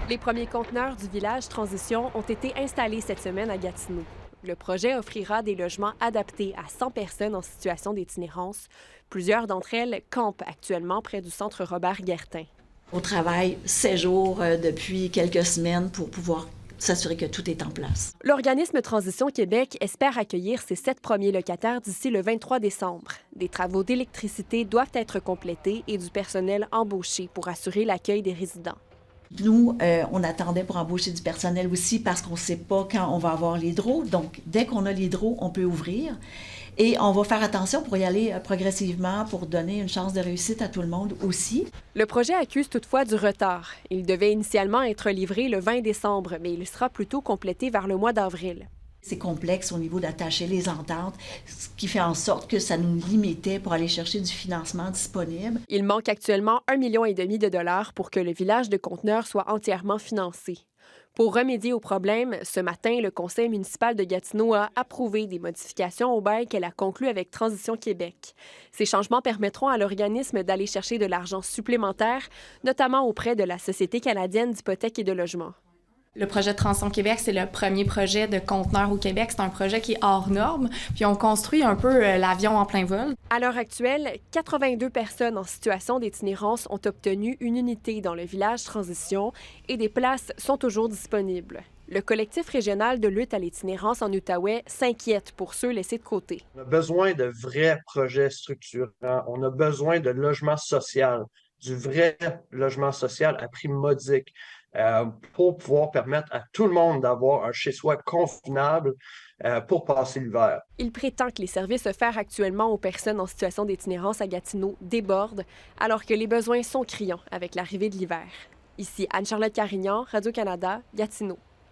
Les premiers conteneurs du village Transition ont été installés cette semaine à Gatineau. Le projet offrira des logements adaptés à 100 personnes en situation d'itinérance. Plusieurs d'entre elles campent actuellement près du centre Robert-Guertin. On travaille 7 jours depuis quelques semaines pour pouvoir s'assurer que tout est en place. L'organisme Transition Québec espère accueillir ses 7 premiers locataires d'ici le 23 décembre. Des travaux d'électricité doivent être complétés et du personnel embauché pour assurer l'accueil des résidents. Nous, on attendait pour embaucher du personnel aussi parce qu'on ne sait pas quand on va avoir l'hydro. Donc, dès qu'on a l'hydro, on peut ouvrir. Et on va faire attention pour y aller progressivement pour donner une chance de réussite à tout le monde aussi. Le projet accuse toutefois du retard. Il devait initialement être livré le 20 décembre, mais il sera plutôt complété vers le mois d'avril. C'est complexe au niveau d'attacher les ententes, ce qui fait en sorte que ça nous limitait pour aller chercher du financement disponible. Il manque actuellement 1,5 million de dollars pour que le village de conteneurs soit entièrement financé. Pour remédier au problème, ce matin, le conseil municipal de Gatineau a approuvé des modifications au bail qu'elle a conclu avec Transition Québec. Ces changements permettront à l'organisme d'aller chercher de l'argent supplémentaire, notamment auprès de la Société canadienne d'hypothèques et de logement. Le projet de Transition Québec, c'est le premier projet de conteneurs au Québec. C'est un projet qui est hors norme, puis on construit un peu l'avion en plein vol. À l'heure actuelle, 82 personnes en situation d'itinérance ont obtenu une unité dans le village Transition et des places sont toujours disponibles. Le collectif régional de lutte à l'itinérance en Outaouais s'inquiète pour ceux laissés de côté. On a besoin de vrais projets structurants. On a besoin de logement social, du vrai logement social à prix modique. Pour pouvoir permettre à tout le monde d'avoir un chez-soi convenable pour passer l'hiver. Il prétend que les services offerts actuellement aux personnes en situation d'itinérance à Gatineau débordent, alors que les besoins sont criants avec l'arrivée de l'hiver. Ici Anne-Charlotte Carignan, Radio-Canada, Gatineau.